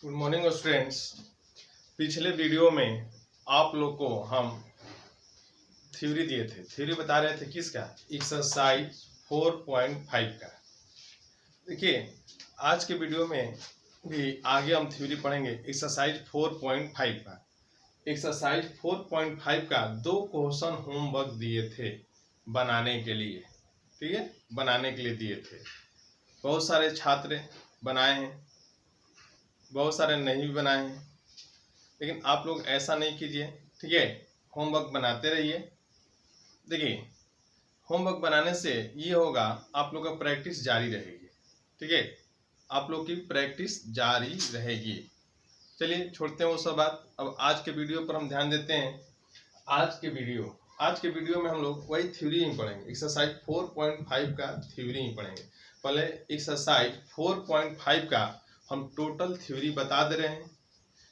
Good morning students. पिछले video में आप लोग को हम थ्योरी दिए थे, थ्योरी बता रहे थे किसका, एक्सरसाइज 4.5 का। देखिए आज के वीडियो में भी आगे हम थ्योरी पढ़ेंगे एक्सरसाइज 4.5 का। एक्सरसाइज 4.5 का 2 क्वेश्चन होमवर्क दिए थे बनाने के लिए, ठीक है, बनाने के लिए दिए थे। बहुत सारे छात्र बनाए हैं, बहुत सारे नहीं भी बनाए हैं, लेकिन आप लोग ऐसा नहीं कीजिए, ठीक है, होमवर्क बनाते रहिए। देखिए होमवर्क बनाने से ये होगा आप लोग का प्रैक्टिस जारी रहेगी, ठीक है, आप लोग की प्रैक्टिस जारी रहेगी। चलिए छोड़ते हैं वो सब बात, अब आज के वीडियो पर हम ध्यान देते हैं। आज के वीडियो में हम लोग वही थ्योरी ही पढ़ेंगे, एक्सरसाइज 4.5 का थ्योरी ही पढ़ेंगे। पहले एक्सरसाइज 4.5 का हम टोटल थ्योरी बता दे रहे हैं,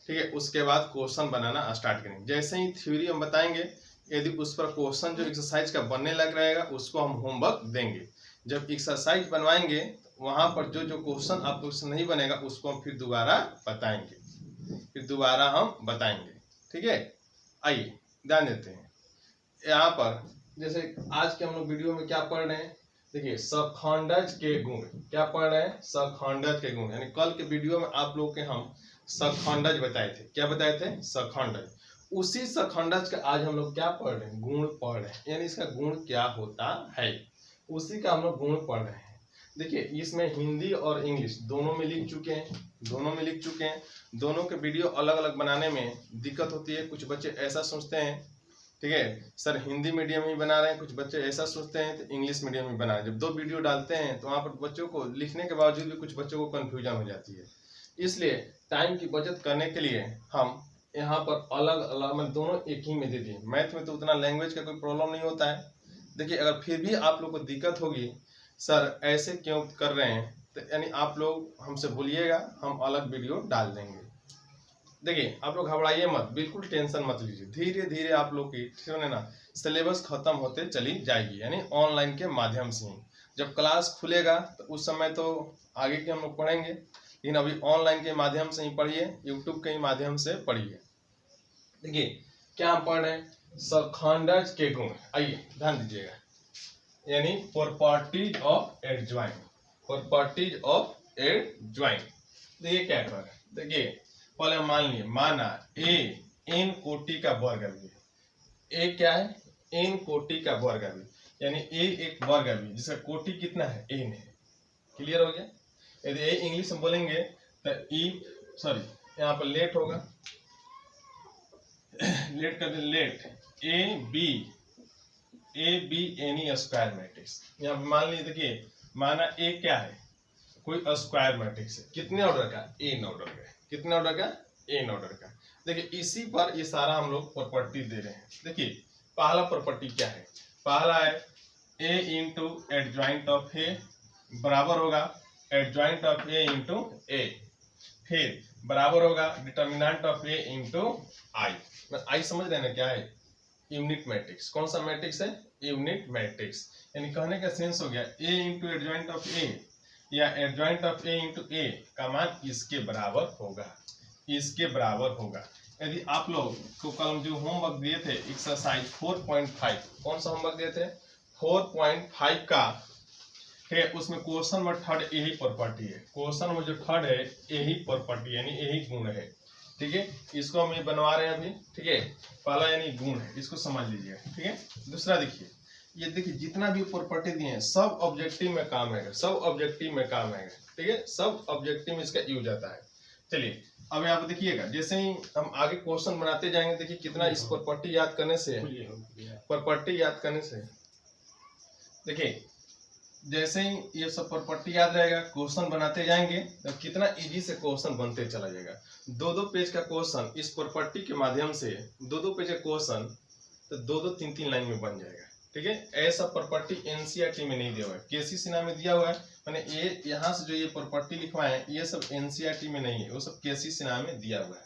ठीक है, उसके बाद क्वेश्चन बनाना स्टार्ट करेंगे। जैसे ही थ्योरी हम बताएंगे, यदि उस पर क्वेश्चन जो एक्सरसाइज का बनने लग रहेगा उसको हम होमवर्क देंगे। जब एक्सरसाइज बनवाएंगे वहां पर जो जो क्वेश्चन आप लोग से नहीं बनेगा उसको हम फिर दोबारा बताएंगे, ठीक है। आइए ध्यान देते हैं यहाँ पर। जैसे आज के हम लोग वीडियो में क्या पढ़ रहे हैं, देखिए सखंडज के गुण। क्या पढ़ रहे हैं? सखंडज के गुण। यानी कल के वीडियो में आप लोग के हम सखंडज बताए थे। क्या बताए थे? सखंडज। उसी सखंडज का आज हम लोग क्या पढ़ रहे हैं? गुण पढ़ रहे हैं, यानी इसका गुण क्या होता है उसी का हम लोग गुण पढ़ रहे हैं। देखिए इसमें हिंदी और इंग्लिश दोनों में लिख चुके हैं। दोनों के वीडियो अलग अलग बनाने में दिक्कत होती है। कुछ बच्चे ऐसा सोचते हैं, ठीक है, सर हिंदी मीडियम ही बना रहे हैं, कुछ बच्चे ऐसा सोचते हैं तो इंग्लिश मीडियम ही बना रहे हैं। जब 2 वीडियो डालते हैं तो वहाँ पर बच्चों को लिखने के बावजूद भी कुछ बच्चों को कन्फ्यूजन हो जाती है। इसलिए टाइम की बचत करने के लिए हम यहाँ पर अलग अलग मतलब दोनों एक ही में दे दिए। मैथ में तो उतना लैंग्वेज का कोई प्रॉब्लम नहीं होता है। देखिए अगर फिर भी आप लोग को दिक्कत होगी सर ऐसे क्यों कर रहे हैं, तो यानी आप लोग हमसे बोलिएगा, हम अलग वीडियो डाल देंगे। देखिए आप लोग घबराइए मत, बिल्कुल टेंशन मत लीजिए। धीरे धीरे आप लोग की ठीक है ना सिलेबस खत्म होते चली जाएगी, यानी ऑनलाइन के माध्यम से ही। जब क्लास खुलेगा तो उस समय तो आगे के हम लोग पढ़ेंगे, लेकिन अभी ऑनलाइन के माध्यम से ही पढ़िए, यूट्यूब के ही माध्यम से पढ़िए। देखिए क्या हम पढ़ रहे हैं? सखंडज के गुण। आइए ध्यान दीजिएगा, यानी प्रॉपर्टीज ऑफ एडजॉइंट। देखिए क्या कर रहे हैं, देखिए पहले मान लिए, माना ए एन कोटि का वर्ग अवयव। ए क्या है? एन कोटि का वर्ग अवयव, यानी ए एक वर्ग अवयव जिसका कोटि कितना है? एन है। क्लियर हो गया? यदि ए इंग्लिश में बोलेंगे तो यहाँ पर लेट होगा, लेट कर दे, let A B any square matrix. यहाँ पर मान लीजिए, देखिए माना ए क्या है? कोई स्क्वायर मैट्रिक्स है। कितने ऑर्डर का? एन ऑर्डर का। कितने ऑर्डर का? एन ऑर्डर का। देखिए इसी पर ये सारा हम लोग प्रॉपर्टी दे रहे हैं। देखिए पहला प्रॉपर्टी क्या है? पहला है ए इंटू एडजॉइंट ऑफ ए बराबर होगा एडजॉइंट ऑफ ए इंटू ए, फिर बराबर होगा डिटर्मिनेंट ऑफ ए इंटू आई। आई समझ रहे हैं ना क्या है? Unit matrix. कौन सा मैट्रिक्स है? Unit matrix. यानी कहने का सेंस हो गया ए इंटू एडजॉइंट ऑफ ए या एडजॉइंट ऑफ ए इंटू ए का मान इसके बराबर होगा। यदि आप लोग को कल जो होमवर्क दिए थे एक्सरसाइज 4.5, कौन सा होमवर्क दिए थे? 4.5 का, ठीक है, उसमें क्वेश्चन नंबर 3 यही प्रॉपर्टी है। क्वेश्चन में जो 3 है यही प्रॉपर्टी यानी यही गुण है, ठीक है। इसको हम ये बनवा रहे हैं अभी, ठीक है। पहला यानी गुण है, इसको समझ लीजिए, ठीक है। दूसरा देखिए, ये देखिए जितना भी प्रॉपर्टी दिए हैं सब ऑब्जेक्टिव में काम आएगा, ठीक है, सब ऑब्जेक्टिव में इसका यूज आता है। चलिए अब यहाँ पे देखिएगा, जैसे ही हम आगे क्वेश्चन बनाते जाएंगे, देखिए कितना इस प्रॉपर्टी याद करने से देखिए जैसे ही ये सब प्रॉपर्टी याद रहेगा, क्वेश्चन बनाते जाएंगे तो कितना इजी से क्वेश्चन बनते चला जाएगा। 2-2 पेज का क्वेश्चन इस प्रॉपर्टी के माध्यम से, 2-2 पेज का क्वेश्चन तो 2-2 3-3 लाइन में बन जाएगा, ठीक है। ऐसा प्रॉपर्टी एनसीईआरटी में नहीं दिया हुआ है, केसी सिन्हा में दिया हुआ है। मैंने ये यहाँ से जो ये प्रॉपर्टी लिखवाए हैं ये सब एनसीईआरटी में नहीं है, वो सब केसी सिन्हा में दिया हुआ है,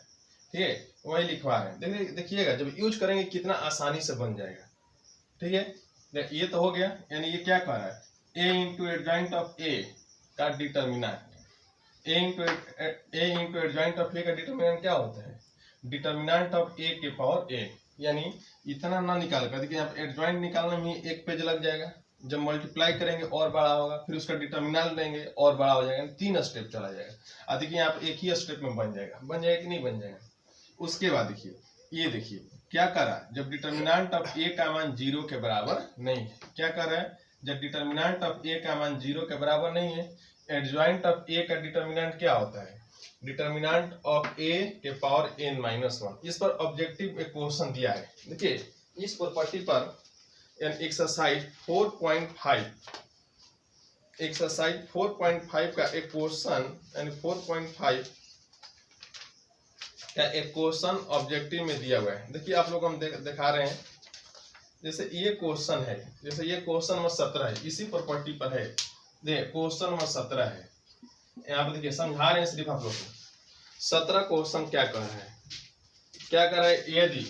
ठीक है, वही लिखवा रहे हैं। देखिएगा जब यूज करेंगे कितना आसानी से बन जाएगा, ठीक है। ये तो हो गया, यानी ये क्या कह रहा है? A into adjoint of A का determinant, A into adjoint of A का डिटर्मिनेंट क्या होता है, डिटर्मिनेंट ऑफ ए के पावर ए, यानी इतना ना निकाल कर, देखिए यहाँ पे एडजॉइंट निकालने में ही एक पेज लग जाएगा, जब मल्टीप्लाई करेंगे और बड़ा होगा, फिर उसका डिटर्मिनेंट लेंगे और बड़ा हो जाएगा, 3 स्टेप चला जाएगा। देखिए यहाँ पे एक ही स्टेप में बन जाएगा कि नहीं बन जाएगा। उसके बाद देखिए ये देखिए क्या कर रहा है, जब डिटर्मिनेंट ऑफ ए का मान 0 के बराबर नहीं है, क्या कर रहा है, जब डिटर्मिनेंट ऑफ ए का मान 0 के बराबर नहीं है, एडजॉइंट ऑफ ए का डिटर्मिनेंट क्या होता है, डिटर्मिनेंट ऑफ ए के पावर n-1। इस पर ऑब्जेक्टिव एक क्वेश्चन दिया है, देखिए इस प्रॉपर्टी पर एक्सरसाइज 4.5 का एक क्वेश्चन, यानी 4.5 का एक क्वेश्चन ऑब्जेक्टिव में दिया हुआ है। देखिए आप लोग हम दिखा रहे हैं, जैसे ये क्वेश्चन है, जैसे ये क्वेश्चन नंबर 17 है, इसी प्रॉपर्टी पर है, देखिए क्वेश्चन नंबर 17 है, यहाँ पे देखिए समझा रहे हैं सिर्फ आप लोग को। 17 क्वेश्चन क्या कर रहा है, यदि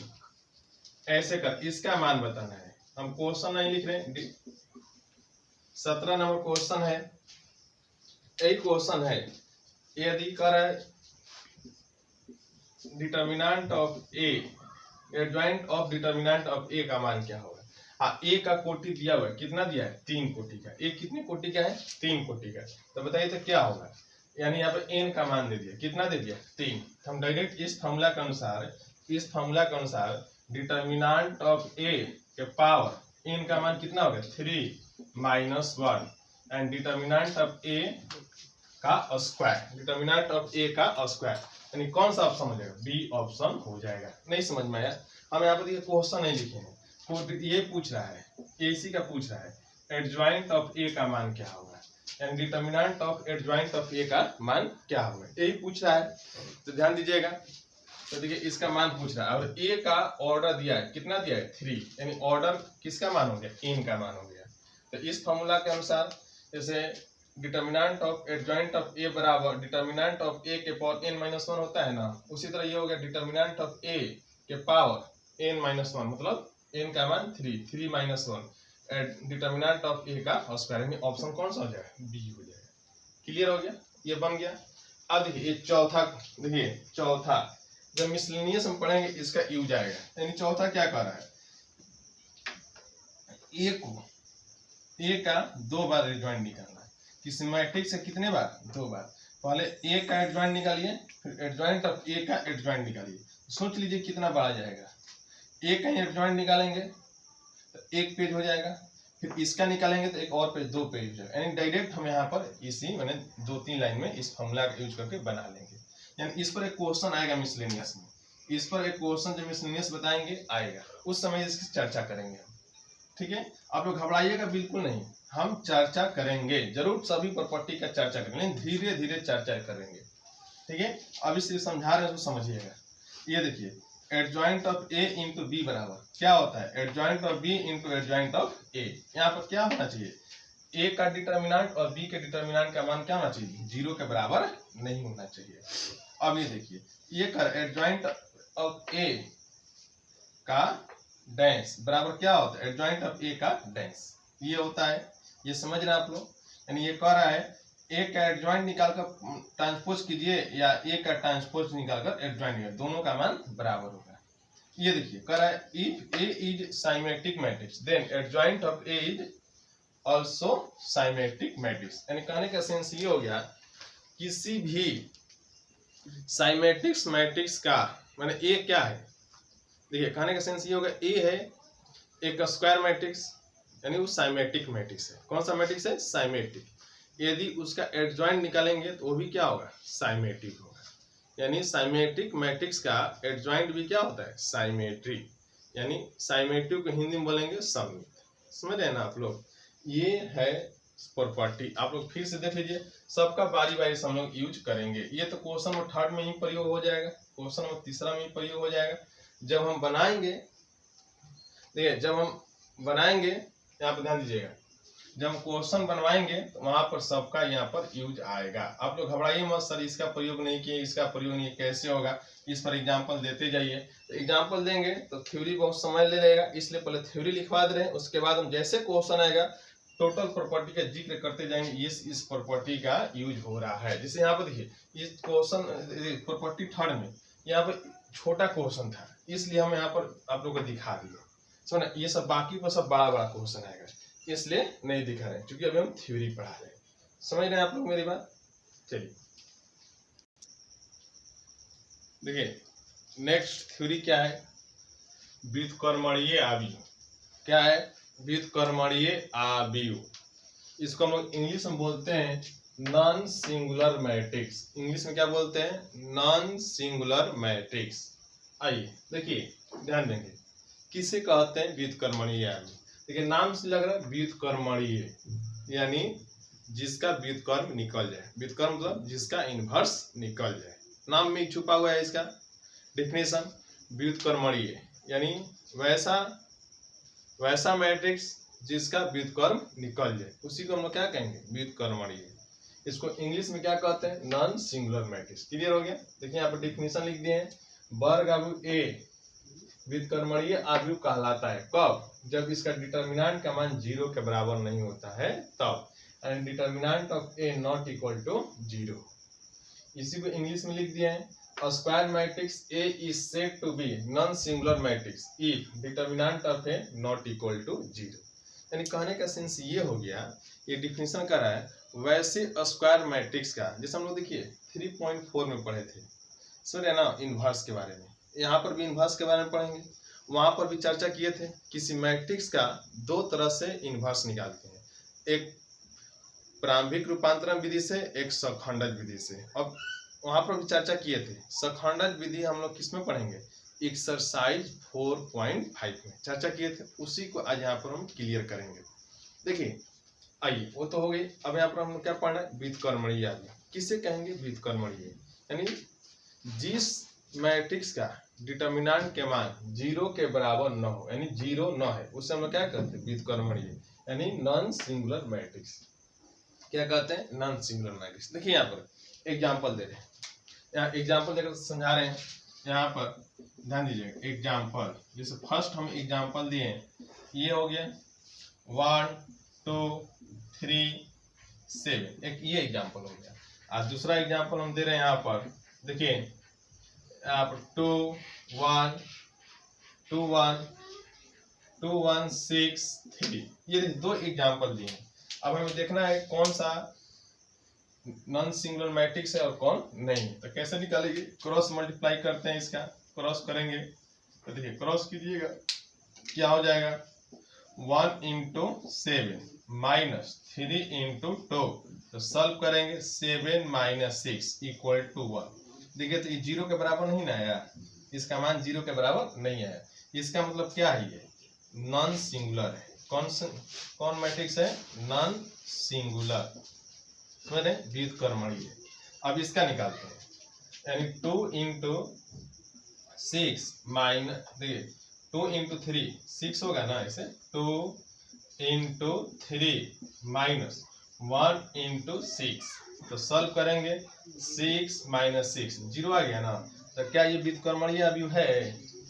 ऐसे कर इसका मान बताना है, हम क्वेश्चन नहीं लिख रहे, 17 नंबर क्वेश्चन है, यही क्वेश्चन है, यदि कर determinant of A, adjoint of determinant of A का मान क्या होगा। हाँ, ए का कोटि दिया हुआ है, कितना दिया है, 3 कोटि का। ए कितनी कोटि का है, 3 कोटि का। तो बताइए तो क्या होगा, यानी यहाँ पे एन का मान दे दिया, कितना दे दिया, 3। हम डायरेक्ट इस फॉर्मूला के अनुसार डिटर्मिनेंट ऑफ ए के पावर एन का मान कितना होगा, 3-1 एंड डिटर्मिनेंट ऑफ ए का स्क्वायर, डिटर्मिनेंट ऑफ ए का स्क्वायर, यानी कौन सा ऑप्शन हो जाएगा, बी ऑप्शन हो जाएगा। नहीं समझ में आया, हम यहाँ पर क्वेश्चन नहीं लिखे हैं, ये पूछ रहा है, एसी का पूछ रहा है, एडजॉइंट ऑफ ए का मान क्या होगा, यानी determinant of adjoint of A का मान क्या होगा, यही पूछ रहा है। तो ध्यान दीजिएगा, तो देखिए इसका मान पूछ रहा है, और ए का ऑर्डर दिया है, कितना दिया है, 3, यानी ऑर्डर किसका मान हो गया, एन का मान हो गया। तो इस फॉर्मूला के अनुसार जैसे डिटर्मिनेंट ऑफ एडजॉइंट ऑफ ए बराबर डिटर्मिनेंट ऑफ ए के पावर n-1 होता है ना, उसी तरह ये हो गया डिटर्मिनेंट ऑफ ए के पावर n-1, मतलब n का मान 3-1 एंड डिटर्मिनेंट ऑफ ए का स्क्वायर, में ऑप्शन कौन सा हो जाएगा, बी हो जाएगा। क्लियर हो गया, ये बन गया। अब देखिए ये चौथा जब मिसलेनियस हम पढ़ेंगे इसका यूज आएगा, यानी चौथा क्या कर रहा है, ए का 2 बार एडजॉइंट निकालना है, किसी मैट्रिक्स से कितने बार, 2 बार। पहले ए का एडजॉइंट निकालिए, फिर एडजॉइंट ऑफ ए का एडजॉइंट निकालिए, सोच लीजिए कितना बड़ा जाएगा। ए का एडजॉइंट निकालेंगे तो 1 पेज हो जाएगा, फिर इसका निकालेंगे तो एक और पेज, 2 पेज हो जाएगा, यानी डायरेक्ट हम यहाँ पर इसी मैंने 2-3 लाइन में इस फॉर्मूला का यूज करके बना लेंगे। यानी इस पर एक क्वेश्चन आएगा मिसलेनियस में, इस पर एक क्वेश्चन जब मिसलेनियस बताएंगे आएगा, उस समय इसकी चर्चा करेंगे हम, ठीक है। आप लोग घबराइएगा बिल्कुल नहीं, हम चर्चा करेंगे जरूर, सभी प्रॉपर्टी का चर्चा करेंगे, धीरे धीरे चर्चा करेंगे, ठीक है। अब इसे समझा रहे हैं तो समझिएगा। ये देखिए adjoint of A into B बराबर क्या होता है, adjoint of B into adjoint of A. यहाँ पर क्या होना चाहिए, ए का डिटर्मिनेंट और बी के डिटर्मिनेंट का मान क्या होना चाहिए, 0 के बराबर नहीं होना चाहिए। अब ये देखिए ये कर एडजॉइंट ऑफ ए का डैश बराबर क्या होता है, एडजॉइंट ऑफ ए का डैश, ये होता है, ये समझ रहे हैं आप लोग। यानी ये कह रहा है ए का एडजॉइंट निकालकर ट्रांसपोज कीजिए या ए का ट्रांसपोज निकालकर एडजॉइंट निकाल, दोनों का मान बराबर होगा। ये देखिए कह रहा है if A is symmetric matrix then adjoint of A is also symmetric matrix. यानी कहने का सेंस ये हो गया, किसी भी साइमेट्रिक मैट्रिक्स का माने ए क्या है, देखिए कहने का सेंस ये होगा, ए है एक स्क्वायर मैट्रिक्स, यानी वो साइमेट्रिक मैट्रिक्स है। कौन सा मैट्रिक्स है, साइमेट्रिक। यदि उसका एडजॉइंट निकालेंगे तो वो भी क्या होगा, साइमेट्रिक होगा। यानी साइमेट्रिक मैट्रिक्स का एडजॉइंट भी क्या होता है, साइमेट्रिक। यानी साइमेट्रिक को हिंदी में बोलेंगे सममित। समझ रहे हैं ना आप लोग, ये है प्रॉपर्टी। आप लोग फिर से देख लीजिए, सबका बारी बारी से हम लोग यूज करेंगे। ये तो क्वेश्चन नंबर 3 में ही प्रयोग हो जाएगा, क्वेश्चन नंबर 3 में ही प्रयोग हो जाएगा। जब हम बनाएंगे, देखिए जब हम बनाएंगे यहाँ पर ध्यान दीजिएगा, जब हम क्वेश्चन बनवाएंगे तो वहां पर सबका यहाँ पर यूज आएगा। आप लोग घबराइए मत, सर इसका प्रयोग नहीं किए, इसका प्रयोग नहीं, कैसे होगा, इस पर एग्जाम्पल देते जाइए। तो एग्जाम्पल देंगे तो थ्योरी बहुत समय ले लेगा, इसलिए पहले थ्योरी लिखवा दे रहे हैं, उसके बाद हम जैसे क्वेश्चन आएगा टोटल प्रॉपर्टी का जिक्र करते जाएंगे, इस प्रॉपर्टी का यूज हो रहा है। जैसे यहाँ पर देखिए इस क्वेश्चन प्रॉपर्टी थर्ड में यहाँ पर छोटा क्वेश्चन था, इसलिए हम यहाँ पर आप लोग को दिखा दिए। समझ, ये सब बाकी पर सब बड़ा बड़ा क्वेश्चन आएगा, इसलिए नहीं दिखा रहे, क्योंकि अभी हम थ्योरी पढ़ा रहे हैं। समझ रहे हैं आप लोग मेरी बात? चलिए देखिए नेक्स्ट थ्योरी क्या है, व्युत्क्रमणीय आव्यूह। क्या है? व्युत्क्रमणीय आव्यूह। इसको हम लोग इंग्लिश में बोलते हैं नॉन सिंगुलर मैट्रिक्स। इंग्लिश में क्या बोलते हैं? Non singular matrix. आइए देखिए ध्यान देंगे, किसे कहते हैं व्युत्क्रमणीय आव्यूह। देखिए नाम से लग रहा है व्युत्क्रमणीय, यानी जिसका व्युत्क्रम निकल जाए। व्युत्क्रम मतलब जिसका इनवर्स निकल जाए, नाम में छुपा हुआ है इसका डेफिनेशन। व्युत्क्रमणीय यानी वैसा मैट्रिक्स जिसका व्युत्क्रम निकल जाए, उसी को हम लोग क्या कहेंगे? व्युत्क्रमणीय। इसको इंग्लिश में क्या कहते हैं? Non singular matrix. क्लियर हो गया? देखिए यहाँ पर डेफिनेशन लिख दिए हैं, वर्ग आव्यूह ए व्युत्क्रमणीय आव्यूह कहलाता है। कब? जब इसका डिटर्मिनेंट का मान 0 के बराबर नहीं होता है तब, and determinant of A not equal to 0। इसी को इंग्लिश में लिख दिए हैं, A square matrix A is said to be non-singular matrix if determinant of A not equal to 0। यानी कहने का सेंस ये हो गया, ये डिफिनेशन कर रहा है वैसे स्क्वायर मैट्रिक्स का, जैसे हम लोग देखिए 3.4 में पढ़े थे, सुन ना, इनवर्स के बारे में। यहाँ पर भी इनवर्स के बारे में पढ़ेंगे, वहां पर भी चर्चा किए थे। किसी मैट्रिक्स का दो तरह से इनवर्स निकालते हैं, एक प्रारंभिक रूपांतरण विधि से, एक सखंडज विधि से। अब वहां पर भी चर्चा किए थे। सखंडज विधि हम लोग किस में पढ़ेंगे? एक्सरसाइज 4.5 में चर्चा किए थे, उसी को आज यहाँ पर हम क्लियर करेंगे। देखिए आइए, वो तो हो गई। अब यहाँ पर हम लोग क्या पढ़ना है? व्युत्क्रमणीय आव्यूह। किसे कहेंगे? व्युत्क्रमणीय यानी जिस मैट्रिक्स का डिटर्मिनेंट के मान 0 के बराबर न हो, यानी 0 न है, उससे हम लोग क्या कहते हैं? व्युत्क्रमणीय यानी नॉन सिंगुलर मैट्रिक्स। क्या कहते हैं? Non singular matrix. देखिए यहाँ पर एग्जाम्पल दे रहे हैं, यहाँ एग्जाम्पल देकर समझा रहे हैं। यहाँ पर ध्यान दीजिएगा, एग्जाम्पल जैसे फर्स्ट हम एग्जाम्पल दिए, ये हो गया 1 2 3 7, एक ये एग्जाम्पल हो गया। और दूसरा एग्जाम्पल हम दे रहे हैं यहाँ पर, देखिए यहाँ पर 2 1 2 1 2 1 6 3, ये दो एग्जाम्पल दिए हैं। अब हमें देखना है कौन सा नॉन सिंगुलर मैट्रिक्स है और कौन नहीं। तो कैसे निकालेंगे? क्रॉस मल्टीप्लाई करते हैं, इसका क्रॉस करेंगे तो देखिए क्रॉस कीजिएगा, क्या हो जाएगा? 1 इंटू 7 माइनस 3 इंटू 2, तो सॉल्व करेंगे 7 माइनस 6 इक्वल टू 1। देखिए तो ये 0 के बराबर नहीं ना आया, इसका मान 0 के बराबर नहीं आया। इसका मतलब क्या है? ये नॉन सिंगुलर है। कौन मैट्रिक्स है? नॉन सिंगुलर, व्युत्क्रमणीय। अब इसका निकालते हैं, यानी 2 इंटू 6 माइनस, देखिए 2 इंटू 3 6 होगा ना, ऐसे 2 इंटू 3 माइनस 1 इंटू 6, तो सॉल्व करेंगे 6 माइनस 6, 0 आ गया ना। तो क्या ये व्युत्क्रमणीय आव्यूह है?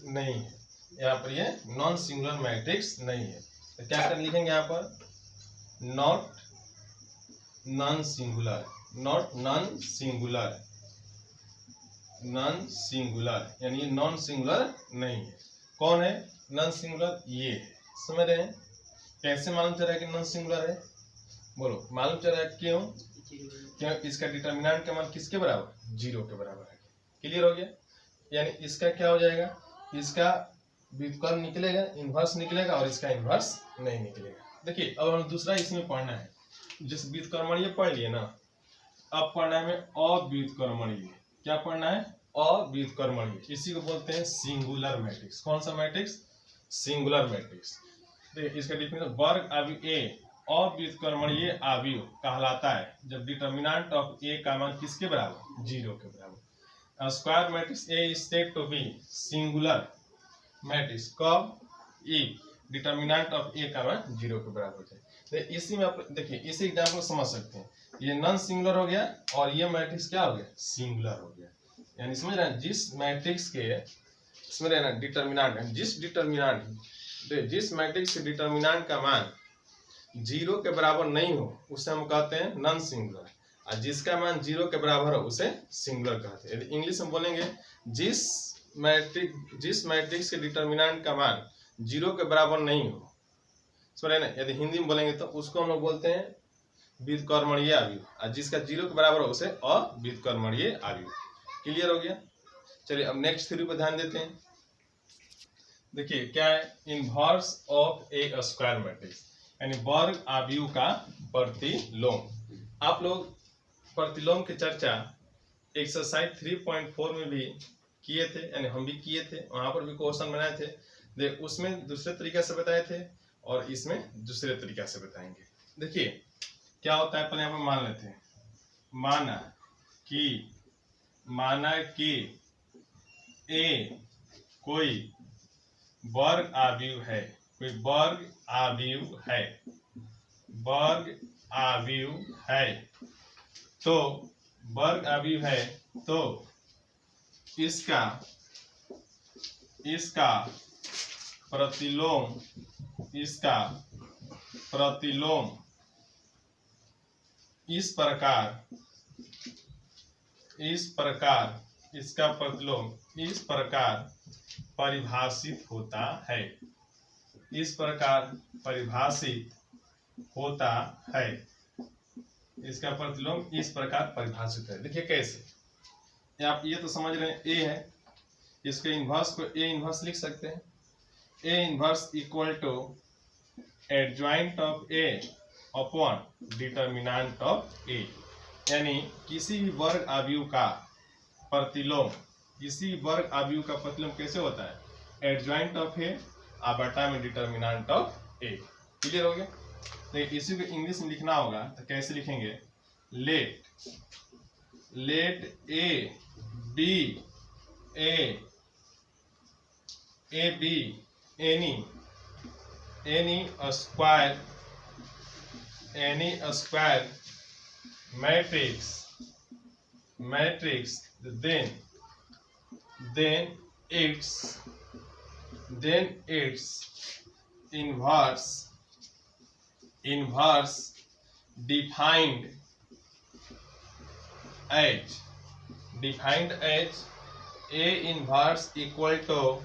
नहीं है, यहाँ पर ये नॉन सिंगुलर मैट्रिक्स नहीं है। तो क्या कर लिखेंगे यहाँ पर? Not non singular, not non singular, non singular यानी ये नॉन सिंगुलर नहीं है। कौन है नॉन सिंगुलर? ये है। समझ रहे हैं? कैसे मालूम चल रहा है कि नॉन सिंगुलर है? बोलो, मालूम चल रहा है क्यों? क्यों? इसका डिटर्मिनेंट का मान किसके बराबर? 0 के बराबर है। क्लियर हो गया? यानी इसका क्या हो जाएगा? इसका व्युत्क्रम निकलेगा, इनवर्स निकलेगा, और इसका इनवर्स नहीं निकलेगा। देखिए अब हमें दूसरा इसमें पढ़ना है, जैसे व्युत्क्रमणीय पढ़ लिए ना, अब पढ़ना है अव्युत्क्रमणीय। क्या पढ़ना है? अव्युत्क्रमणीय। इसी को बोलते हैं सिंगुलर मैट्रिक्स। कौन सा मैट्रिक्स? Singular matrix. देखिए इसका डिफिनेशन, वर्ग आव्यूह ए अव्युत्क्रमणीय आव्यूह कहलाता है जब डिटर्मिनेंट ऑफ ए का मान किसके बराबर? 0 के बराबर। Square matrix A is said to be singular matrix कब? इफ डिटर्मिनेंट ऑफ ए का मान 0 के बराबर है। तो इसी में आप देखिए, इसी एग्जाम्पल समझ सकते हैं, ये नॉन सिंगुलर हो गया और ये मैट्रिक्स क्या हो गया? सिंगुलर हो गया। यानी समझ रहे हैं, जिस मैट्रिक्स के समझ रहे हैं ना डिटर्मिनेंट, जिस मैट्रिक्स के डिटर्मिनेंट का मान जीरो के बराबर नहीं हो उसे हम कहते हैं नॉन सिंगुलर, और जिसका मान जीरो के बराबर हो उसे सिंगुलर कहते हैं। यदि इंग्लिश में बोलेंगे जिस मैट्रिक्स के डिटर्मिनेंट का मान जीरो के बराबर नहीं हो, समझे ना। यदि हिंदी में बोलेंगे तो उसको हम लोग बोलते हैं व्युत्क्रमणीय अवयव, और जिसका जीरो के बराबर हो उसे अव्युत्क्रमणीय अवयव। क्लियर हो गया। चलिए अब नेक्स्ट थ्योरी पर ध्यान देते हैं। देखिए क्या है, inverse of A square matrix, यानी वर्ग अवयव का प्रतिलोम। आप लोग प्रतिलोम की चर्चा एक्सरसाइज 3.4 में भी किए थे, यानी हम भी किए थे, वहां पर भी क्वेश्चन बनाए थे। देख उसमें दूसरे तरीके से बताए थे और इसमें दूसरे तरीके से बताएंगे। देखिए क्या होता है, पहले यहाँ पर मान लेते हैं। माना कि ए कोई वर्ग अवयव है, कोई वर्ग अवयव है, तो वर्ग अवयव है तो इसका प्रतिलोम इस प्रकार परिभाषित होता है। इसका प्रतिलोम इस प्रकार परिभाषित है। देखिए कैसे, आप ये तो समझ रहे हैं ए है, इसके इन्वर्स को ए इन्वर्स लिख सकते हैं। A inverse equal to adjoint of A upon determinant of A, यानी किसी भी वर्ग अवयव का प्रतिलोम कैसे होता है, एडजॉइंट ऑफ ए बटा में डिटर्मिनेंट ऑफ ए। क्लियर हो गया। तो इसी को इंग्लिश में लिखना होगा तो कैसे लिखेंगे, let A B any square matrix then its inverse defined as A inverse equal to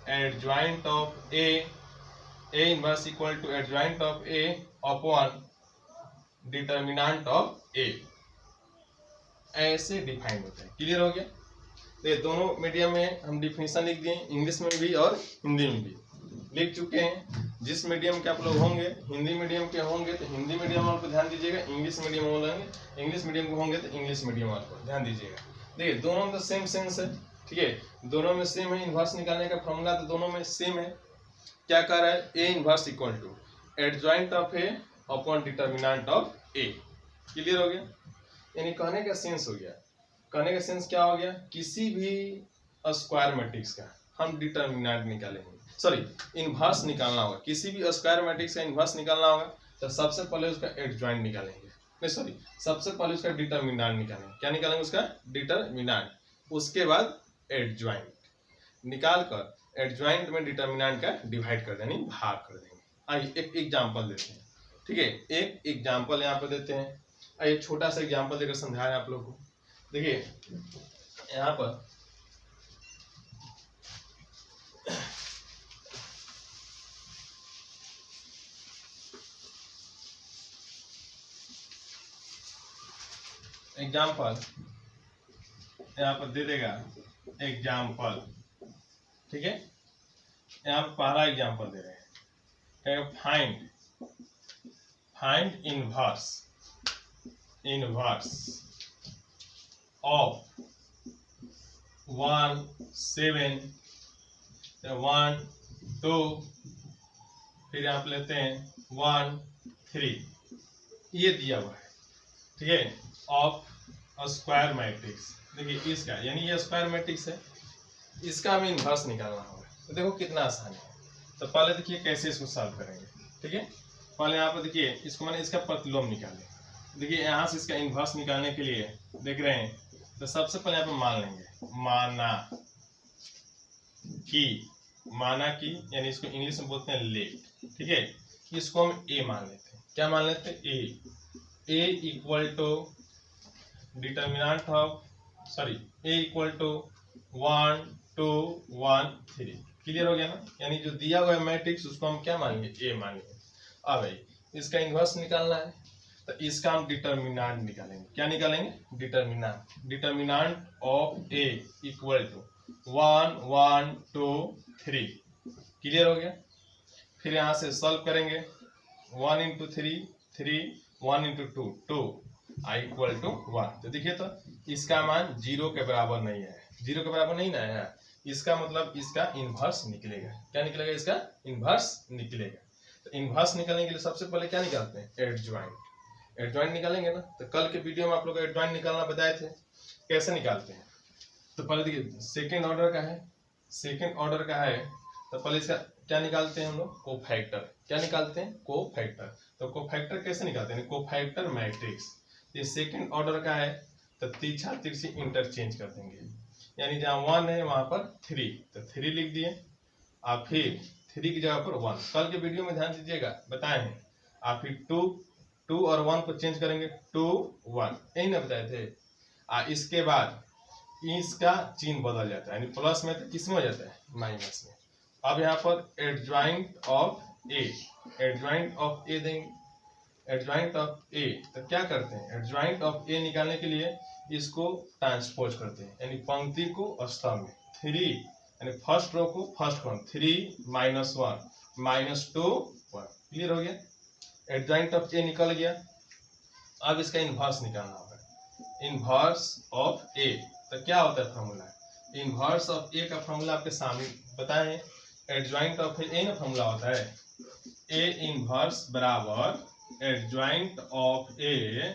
adjoint of A inverse equal to adjoint of A upon determinant of A, ऐसे डिफाइन होता है। क्लियर हो गया। तो ये दोनों मीडियम में हम डिफिनेशन लिख दिए, इंग्लिश में भी और हिंदी में भी लिख चुके हैं। जिस मीडियम के आप लोग होंगे, हिंदी मीडियम के होंगे तो हिंदी मीडियम वालों पर ध्यान दीजिएगा, इंग्लिश मीडियम होंगे इंग्लिश मीडियम के होंगे तो इंग्लिश मीडियम वालों पर ध्यान दीजिएगा। देखिए दोनों में तो सेम सेंस है, ठीक है, दोनों में सेम है। इन्वर्स निकालने का फॉर्मूला तो दोनों में सेम है। क्या कह रहा है, A inverse equal to adjoint of A upon determinant of A. Clear हो गया। यानी कहने का सेंस हो गया, कहने का सेंस क्या हो गया, किसी भी स्क्वायर मैट्रिक्स का हम डिटर्मिनेंट निकालेंगे, सॉरी इन्वर्स निकालना होगा। किसी भी स्क्वायर मैट्रिक्स का इन्वर्स निकालना होगा तो सबसे पहले उसका एडजॉइंट निकालेंगे, नहीं सॉरी सबसे पहले उसका डिटर्मिनेंट निकालेंगे। क्या निकालेंगे, उसका डिटर्मिनेंट, उसके बाद एडजॉइंट निकाल कर एडजॉइंट में डिटर्मिनेंट का डिवाइड कर देंगे, भाग कर देंगे। आइए एक एग्जांपल देते हैं, ठीक है, एक एग्जांपल यहाँ पे देते हैं। आइए छोटा सा एग्जांपल देकर समझाएं आप लोग को। देखिए यहाँ पर एग्जांपल यहाँ पर दे देगा एग्जांपल, ठीक है। यहाँ पर पहला एग्जांपल दे रहे हैं, फाइंड इनवर्स ऑफ 1 7 1 2, फिर यहाँ पे लेते हैं 1 3, ये दिया हुआ है, ठीक है, ऑफ स्क्वायर मैट्रिक्स। देखिए इसका यानी ये स्क्वायर मैट्रिक्स है, इसका हमें इन्वर्स निकालना होगा। तो देखो कितना आसान है। तो पहले देखिए कैसे इसको सॉल्व करेंगे, ठीक है। पहले यहाँ पर देखिए इसको मैंने इसका प्रतिलोम निकालें। देखिए यहाँ से इसका इन्वर्स निकालने के लिए देख रहे हैं, तो सबसे पहले यहाँ पर मान लेंगे, माना कि यानी इसको इंग्लिश में बोलते हैं लेट, ठीक है। इसको हम ए मान लेते हैं, क्या मान लेते हैं, A equal to determinant of A equal to 1 2 1 3। Clear हो गया ना। यानी जो दिया हुआ है मैट्रिक्स उसको हम क्या मानेंगे, ए मानेंगे। अब भाई इसका इन्वर्स निकालना है तो इसका हम डिटर्मिनेंट निकालेंगे। क्या निकालेंगे, determinant of A equal to 1 1 2 3। Clear हो गया। फिर यहाँ से सॉल्व करेंगे, 1 into 3 3, 1 into 2 2, I equal to 1। तो देखिए तो इसका मान 0 के बराबर नहीं है, 0 के बराबर नहीं ना है, इसका मतलब इसका इन्वर्स निकलेगा। क्या निकलेगा, इसका इन्वर्स निकलेगा। तो इन्वर्स निकालने के लिए सबसे पहले क्या निकालते हैं, एडजॉइंट निकालेंगे ना। तो कल के वीडियो में आप लोग एडजॉइंट निकालना बताए थे, कैसे निकालते हैं। तो पहले देखिए सेकेंड ऑर्डर का है तो पहले इसका क्या निकालते हैं हम लोग, कोफैक्टर। क्या निकालते हैं, कोफैक्टर। तो कोफैक्टर कैसे निकालते हैं, कोफैक्टर मैट्रिक्स। ये सेकेंड ऑर्डर का है तो तीछा तिरछी इंटरचेंज कर देंगे। यानी जहाँ 1 है वहां पर 3, तो 3 लिख दिए। आप फिर 3 की जगह पर 1, कल के वीडियो में ध्यान दीजिएगा बताए हैं। आप फिर 2 और 1 को चेंज करेंगे, 2 1, यही ना बताए थे। इसके बाद इसका चिन्ह बदल जाता है, यानी प्लस में तो किस में हो जाता है, माइनस में। अब यहाँ पर एडजॉइंट ऑफ ए देंगे, एडजॉइंट ऑफ ए। तो क्या करते हैं, एडजॉइंट ऑफ ए निकालने के लिए इसको ट्रांसपोज करते हैं, यानी पंक्ति को स्तंभ में 3, यानी फर्स्ट रो को फर्स्ट कॉलम 3 -1 -2 1। क्लियर हो गया। एडजॉइंट ऑफ ए निकल गया। अब इसका इन्वर्स निकालना होगा, इन्वर्स ऑफ ए। तो क्या होता है फॉर्मूला, इन्वर्स ऑफ ए का फॉर्मूला आपके सामने बताए हैं। एडजॉइंट ऑफ ए ना फॉर्मूला होता है, ए इन्वर्स बराबर एडजॉइंट ऑफ ए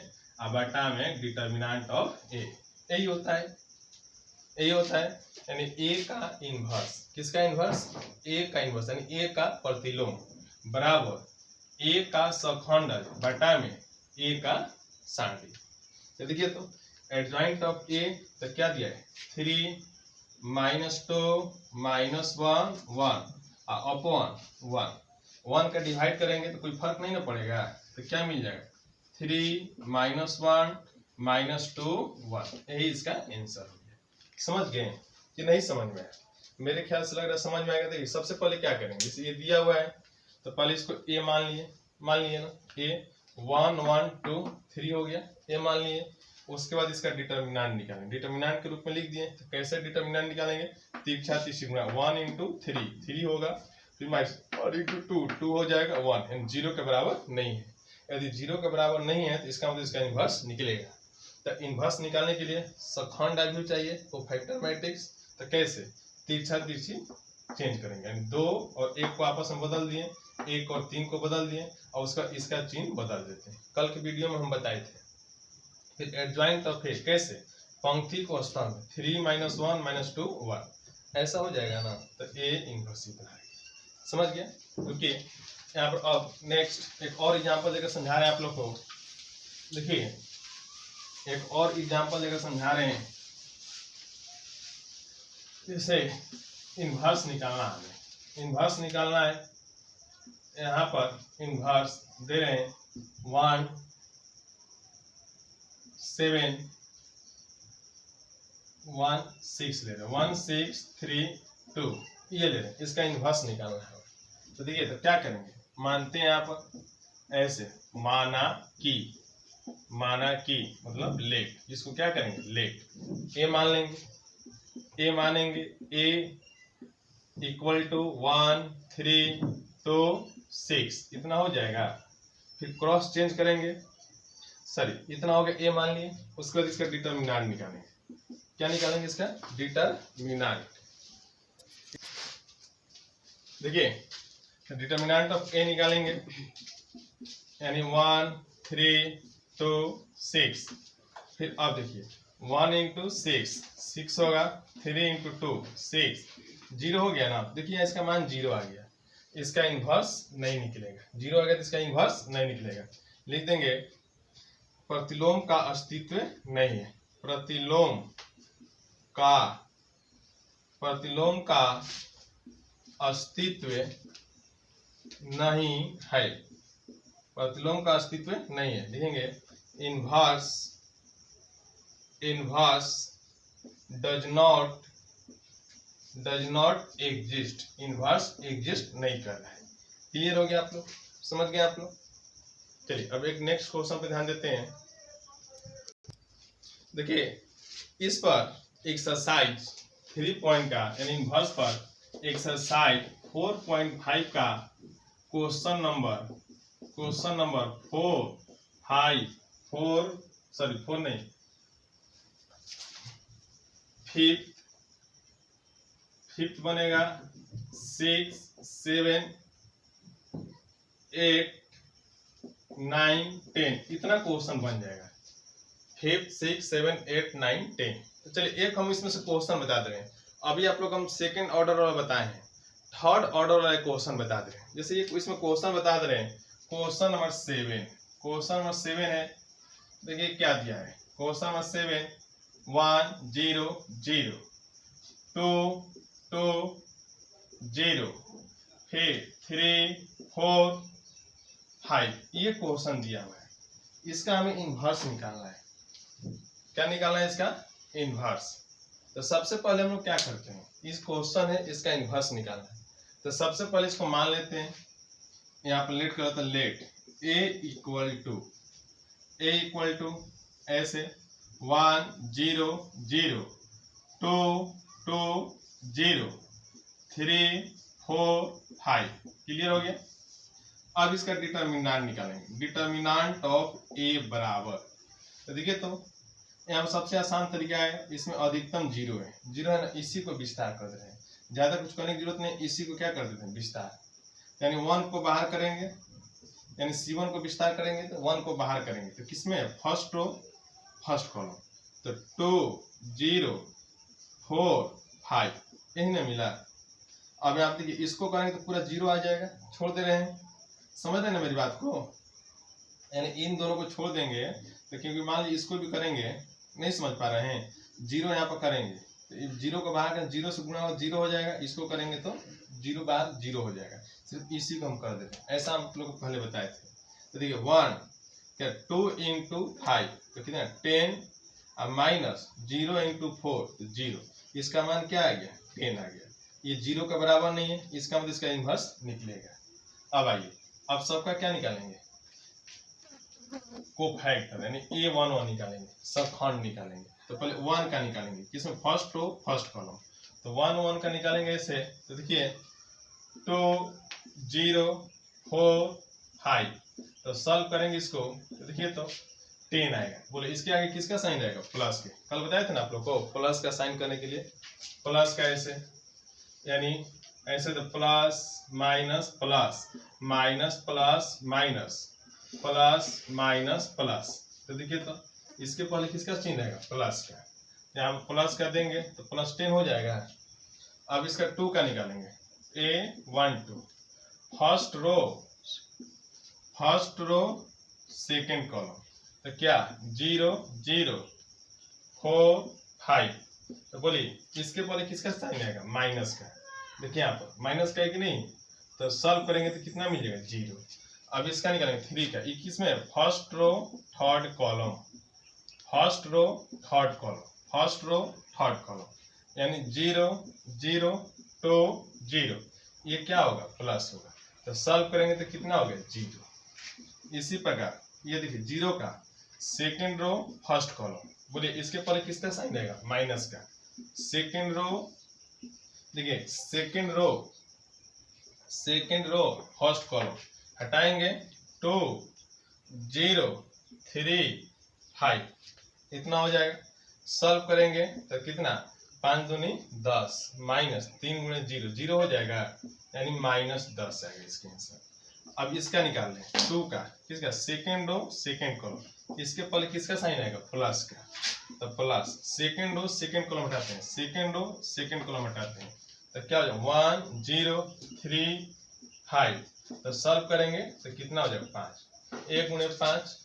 बटा में डिटर्मिनेंट ऑफ ए। यही होता है। यानी ए का इन्वर्स, किसका इन्वर्स, ए का इन्वर्स, यानी ए का प्रतिलोम बराबर ए का सखंडज बटा में ए का सांडी। तो देखिए तो एडजॉइंट ऑफ ए तो क्या दिया है, 3 -2 -1 1 अपॉन 1 का डिवाइड करेंगे तो कोई फर्क नहीं ना पड़ेगा। तो क्या मिल जाएगा, 3 -1 -2 1। यही इसका आंसर हो गया। समझ गए कि नहीं समझ में आया, मेरे ख्याल से लग रहा है समझ में आएगा। देखिए सबसे पहले क्या करेंगे, जैसे ये दिया हुआ है तो पहले इसको ए मान लिए ना, ए 1 1 2 3 हो गया, ए मान लिए। उसके बाद इसका डिटर्मिनेंट निकालेंगे, डिटर्मिनेंट के रूप में लिख दिए। तो कैसे डिटर्मिनेंट निकालेंगे, तीछा तिरछी गुणा 1 इंटू 3 होगा, फिर माइनस और इंटू 2 हो जाएगा 1, यानी 0 के बराबर नहीं है। यदि 0 के बराबर नहीं है तो इसका मतलब इसका इन्वर्स निकलेगा। तो इन्वर्स निकालने के लिए सखंड आव्यूह चाहिए, कोफैक्टर मैट्रिक्स। तो कैसे, तीछा तिरछी चेंज करेंगे, यानी 2 और 1 को आपस में बदल दिए, 1 और 3 को बदल दिए और उसका इसका चिन्ह बदल देते हैं। कल के वीडियो में हम बताए थे। फिर एडजॉइंट ऑफ ए कैसे, पंक्ति को स्तंभ 3 -1 -2 1, ऐसा हो जाएगा ना। तो ए इन्वर्स इतना है, समझ गया। क्योंकि यहाँ पर अब नेक्स्ट एक और एग्जांपल देकर समझा रहे हैं आप लोग को। देखिए एक और एग्जांपल देकर समझा रहे हैं, जैसे इन्वर्स निकालना है, इन्वर्स निकालना है। यहाँ पर इन्वर्स दे रहे हैं 1 7 1 6 ले रहे हैं, 1 6 3 2 ये ले रहे हैं, इसका इन्वर्स निकालना है। तो देखिए तो क्या करेंगे, मानते हैं आप ऐसे, माना कि मतलब लेट, इसको क्या करेंगे, लेट ए मान लेंगे, ए मानेंगे, ए इक्वल टू 1 3 2 6 इतना हो जाएगा। फिर क्रॉस चेंज करेंगे, सॉरी इतना हो गया, ए मान लिए। उसके बाद इसका डिटर्मिनेंट निकालेंगे। क्या निकालेंगे, इसका डिटर्मिनेंट। देखिए डिटर्मिनेंट ऑफ ए निकालेंगे, यानी 1 3 2 6। फिर अब देखिए 1 इंटू 6 होगा, 3 इंटू 2 6, 0 हो गया ना। देखिए इसका मान 0 आ गया, इसका इन्वर्स नहीं निकलेगा। 0 आ गया तो इसका इन्वर्स नहीं निकलेगा। लिख देंगे प्रतिलोम का अस्तित्व नहीं है, प्रतिलोम का अस्तित्व नहीं है। प्रतिलोम का अस्तित्व नहीं है। लिखेंगे inverse does not exist, inverse exist नहीं कर रहा है। क्लियर हो गया आप लोग, समझ गए आप लोग। चलिए अब एक नेक्स्ट क्वेश्चन पे ध्यान देते हैं। देखिए इस पर एक्सरसाइज 3 का यानी इनवर्स पर एक्सरसाइज 4.5 का क्वेश्चन नंबर 5th बनेगा 6, 7, 8, 9, 10 इतना क्वेश्चन बन जाएगा। 5th, 6, 7, 8, 9, 10। तो चलिए एक हम इसमें से क्वेश्चन बता दे रहे हैं। अभी आप लोग हम सेकंड ऑर्डर वाला बताए हैं, थर्ड ऑर्डर वाला क्वेश्चन बता दे रहे हैं। जैसे ये इसमें क्वेश्चन बता दे रहे हैं, क्वेश्चन नंबर 7 है। देखिए क्या दिया है, क्वेश्चन नंबर 7 1 0 0 2 2 0 फिर 3 4 5 ये क्वेश्चन दिया हुआ है। इसका हमें इनवर्स निकालना है। क्या निकालना है इसका इनवर्स। तो सबसे पहले हम लोग क्या करते हैं, इस क्वेश्चन है इसका इनवर्स निकालना है। तो सबसे पहले इसको मान लेते हैं, यहाँ पर लेट करते हैं, लेट a इक्वल टू ऐसे 1 0 0 2 2 0 3 4 5। क्लियर हो गया। अब इसका डिटर्मिनेंट निकालेंगे, डिटर्मिनेंट ऑफ a बराबर। तो देखिए तो यहाँ पर सबसे आसान तरीका है, इसमें अधिकतम 0 है, 0 है ना, इसी को विस्तार कर रहे हैं। ज्यादा कुछ करने की जरूरत नहीं, इसी को क्या कर देते हैं विस्तार, यानी 1 को बाहर करेंगे, यानी C1 को विस्तार करेंगे तो 1 को बाहर करेंगे तो किसमें फर्स्ट रो फर्स्ट कॉलम। तो 2 0 4 5 यही ना मिला। अब आप देखिए इसको करेंगे तो पूरा 0 आ जाएगा, छोड़ दे रहे हैं, समझ रहे हैं ना मेरी बात को। यानी इन दोनों को छोड़ देंगे तो क्योंकि मान लीजिए इसको भी करेंगे, नहीं समझ पा रहे हैं, 0 यहाँ पर करेंगे तो 0 को बाहर करें, 0 से गुणा 0 हो जाएगा, इसको करेंगे तो 0 बाहर 0 हो जाएगा। सिर्फ इसी को हम कर देते हैं, ऐसा हम लोग पहले बताए थे। तो देखिए 1 क्या 2 इंटू 5 तो कितना 10 और माइनस 0 इंटू 4 तो 0, इसका मान क्या आ गया 10 आ गया। ये 0 का बराबर नहीं है, इसका मतलब इसका इनवर्स निकलेगा। अब आइए अब सबका क्या निकालेंगे, कोफैक्टर यानी A11 निकालेंगे, सबखंड निकालेंगे। तो पहले 1 का निकालेंगे, किसमें फर्स्ट रो फर्स्ट कॉलम। तो 1 का निकालेंगे ऐसे। तो देखिए 2 0 4 5 तो सॉल्व करेंगे इसको तो देखिए तो 10 आएगा। बोले इसके आगे किसका साइन आएगा, प्लस के। कल बताया था ना आप लोग को, प्लस का साइन करने के लिए प्लस का ऐसे, यानी ऐसे तो plus minus plus minus plus minus plus minus plus. तो देखिए तो इसके पहले किसका चिन्ह रहेगा, प्लस का। यहाँ प्लस कर देंगे तो प्लस 10 हो जाएगा। अब इसका 2 का निकालेंगे, A12 first row second column. तो क्या 0 0 4 5। तो बोलिए इसके पहले किसका साइन आएगा, माइनस का। देखिए यहाँ पर माइनस का है कि नहीं, तो सॉल्व करेंगे तो कितना मिल जाएगा 0। अब इसका निकालेंगे 3 का, 21 में first row third column, first row third column, first row third column, यानी 0 0 2 0। ये क्या होगा, प्लस होगा। तो सॉल्व करेंगे तो कितना हो गया 0। इसी प्रकार ये देखिए 0 का सेकेंड रो फर्स्ट कॉलम। बोलिए इसके पहले किसका साइन रहेगा, माइनस का। सेकेंड रो देखिए सेकेंड रो फर्स्ट कॉलम हटाएंगे 2 0 3 5 इतना हो जाएगा। सॉल्व करेंगे तो कितना 5 दूनी 10 माइनस 3 गुणे 0 0 हो जाएगा, यानी माइनस 10 आएगा इसके आंसर। अब इसका निकाल लें 2 का, किसका सेकेंड रो सेकेंड कॉलम, इसके पहले किसका साइन आएगा, प्लस का। तो plus second row second column हटाते हैं, सेकेंड रो सेकेंड कॉलम हटाते हैं तो क्या हो जाएगा 1 0 3 5। तो सॉल्व करेंगे तो कितना हो जाएगा 5, 1 गुणे 5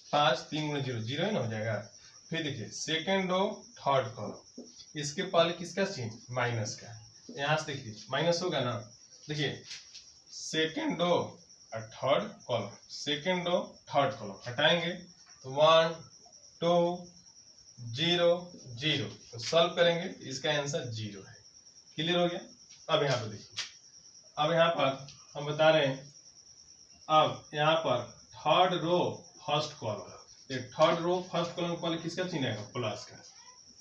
5 3 गुणे 0 0 ही ना हो जाएगा। फिर देखिए सेकेंड रो थर्ड कॉलम, इसके पहले किसका चिन्ह, माइनस का। यहाँ से देखिए माइनस होगा ना। देखिए सेकेंड रो और third column, second row third column हटाएंगे तो 1 2 0 0, तो सॉल्व करेंगे इसका आंसर 0 है। क्लियर हो गया। अब यहाँ पर देखिए, अब यहाँ पर हम बता रहे हैं, अब यहाँ पर third row first column, third row first column पहले किसका चिन्ह आएगा, प्लस का।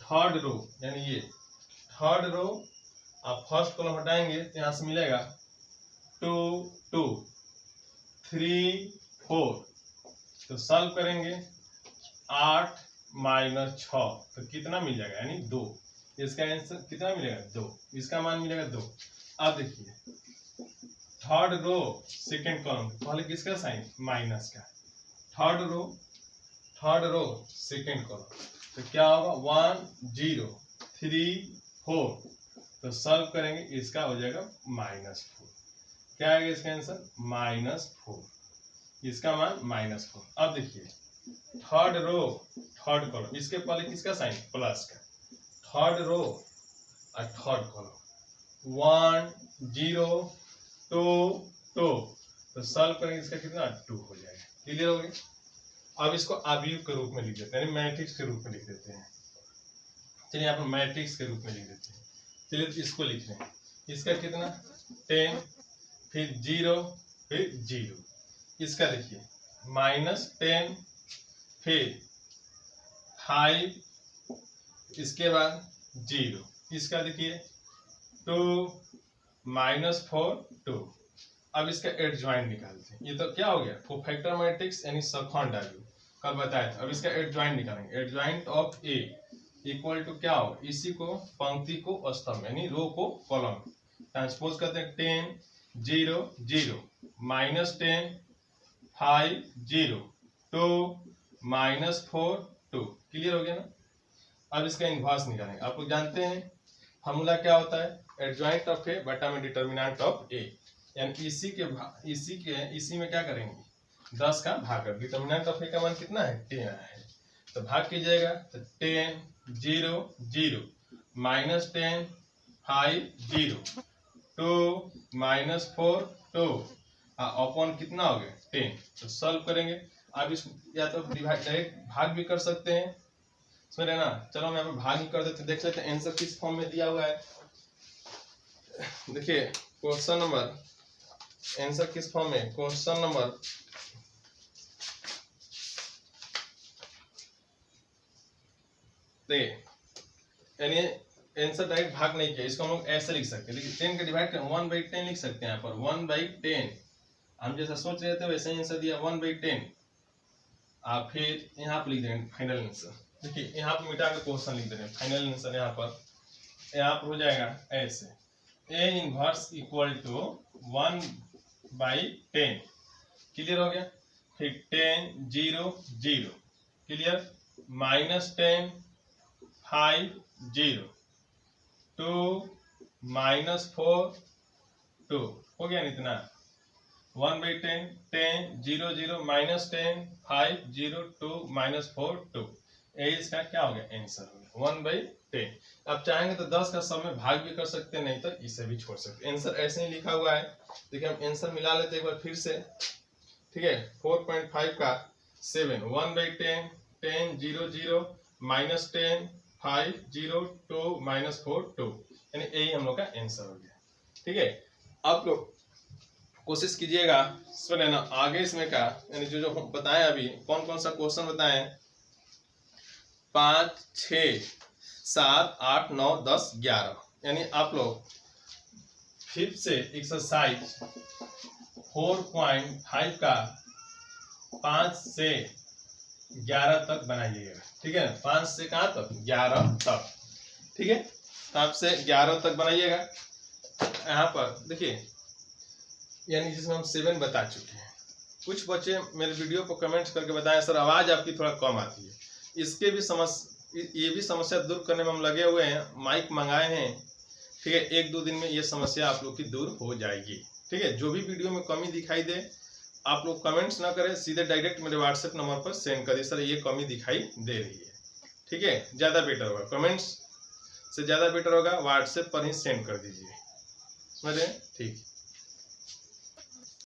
थर्ड रो यानी ये थर्ड रो, आप फर्स्ट कॉलम हटाएंगे तो यहाँ से मिलेगा 2 2 3 4, तो सॉल्व करेंगे 8 - 6, तो कितना मिल जाएगा, यानी 2। इसका आंसर कितना मिलेगा, 2, इसका मान मिलेगा 2। अब देखिए थर्ड रो सेकेंड कॉलम, पहले किसका साइन, माइनस का। थर्ड रो सेकेंड कॉलम, तो क्या होगा 1 0 3 4, तो सॉल्व करेंगे इसका हो जाएगा -4। क्या आएगा इसका आंसर, -4, इसका मान -4। अब देखिए थर्ड रो थर्ड कॉलम, इसके पहले किसका साइन, प्लस का। थर्ड रो और थर्ड कॉलम 1 0 2 2, तो सॉल्व करेंगे इसका कितना, 2 हो जाएगा। क्लियर हो गया। अब इसको अवयव के रूप में लिख देते हैं, मैट्रिक्स के रूप में लिख देते हैं। चलिए यहाँ पर मैट्रिक्स के रूप में लिख देते हैं। चलिए तो इसको लिख रहे हैं, इसका कितना 10, फिर 0, फिर 0। इसका देखिए -10, फिर 5, इसके बाद 0। इसका देखिए 2 -4 2। अब इसका एडजॉइंट निकालते हैं। ये तो क्या हो गया, कोफैक्टर मैट्रिक्स यानी सखंड अवयव, कल बताया था। अब इसका एडजॉइंट निकालेंगे। Adjoint of A equal to क्या हो, इसी को पंक्ति को स्तंभ यानी रो को कॉलम ट्रांसपोज करते हैं। 10 0 0 -10 5 0 2 -4 2। क्लियर हो गया ना। अब इसका इनवर्स निकालेंगे। आप लोग जानते हैं फॉर्मूला क्या होता है, एडजॉइंट ऑफ ए बटा में डिटर्मिनेंट ऑफ ए, यानी इसी में क्या करेंगे, 10 का भाग कर। डिटर्मिनेंट ऑफ ए का मान कितना है, 10 है, तो भाग कीजिएगा तो 10 0 0 -10 5 0 2 -4 2 अपॉन कितना हो गया 10, तो सॉल्व करेंगे। अब इस या तो डिवाइड डायरेक्ट भाग भी कर सकते हैं, समझ रहे ना। चलो हम यहाँ पे भाग ही कर देते, देख लेते हैं आंसर किस फॉर्म में दिया हुआ है। देखिए क्वेश्चन नंबर, आंसर किस फॉर्म में, क्वेश्चन नंबर देखिए, यानी आंसर डायरेक्ट भाग नहीं किया, इसको हम लोग ऐसे लिख सकते हैं। देखिए 10 का डिवाइड करें 1/10 लिख सकते हैं। यहाँ पर 1/10 हम जैसा सोच रहे थे वैसे ही आंसर दिया 1/10। आप फिर यहाँ पर लिख देंगे फाइनल आंसर। देखिए यहाँ पर मिटा के क्वेश्चन लिख देंगे, फाइनल आंसर यहाँ पर हो जाएगा ऐसे, A inverse equal to 1/10। Clear हो गया। फिर 10 0 0, क्लियर, -10 5 0 2 -4 2, हो गया इतना। 1/10 10 0 0 -10 5 0 2 -4 2, यही इसका क्या हो गया आंसर हो गया 1/10। आप चाहेंगे तो 10 का सम में भाग भी कर सकते हैं, नहीं तो इसे भी छोड़ सकते हैं। आंसर ऐसे ही लिखा हुआ है। देखिए हम आंसर मिला लेते हैं एक बार फिर से, ठीक है। 4.5 का 7 1/10 10 0 0 -10 5 0 2 -4 2, यानी यही हम लोग का आंसर हो गया। ठीक है, आप लोग कोशिश कीजिएगा सुने ना आगे इसमें का, यानी जो हम बताएं अभी कौन कौन सा क्वेश्चन बताएं, 5 6 7 8 9 10 11, यानी आप लोग 5th से एक्सरसाइज 4.5 का 5 से 11 तक बनाइएगा। ठीक है, 5 से कहाँ तक, 11 तक। ठीक है, तो आपसे 11 तक बनाइएगा। यहाँ पर देखिए, यानी जिसमें हम 7 बता चुके हैं। कुछ बच्चे मेरे वीडियो पर कमेंट्स करके बताएं सर आवाज़ आपकी थोड़ा कम आती है। इसके भी ये भी समस्या दूर करने में हम लगे हुए हैं, माइक मंगाए हैं। ठीक है, 1-2 दिन में ये समस्या आप लोग की दूर हो जाएगी। ठीक है, जो भी वीडियो में कमी दिखाई दे आप लोग कमेंट्स ना करें, सीधे डायरेक्ट मेरे व्हाट्सएप नंबर पर सेंड करिए, सर ये कमी दिखाई दे रही है। ठीक है, ज़्यादा बेटर होगा, कमेंट्स से ज़्यादा बेटर होगा व्हाट्सएप पर ही सेंड कर दीजिए, समझ रहे हैं। ठीक।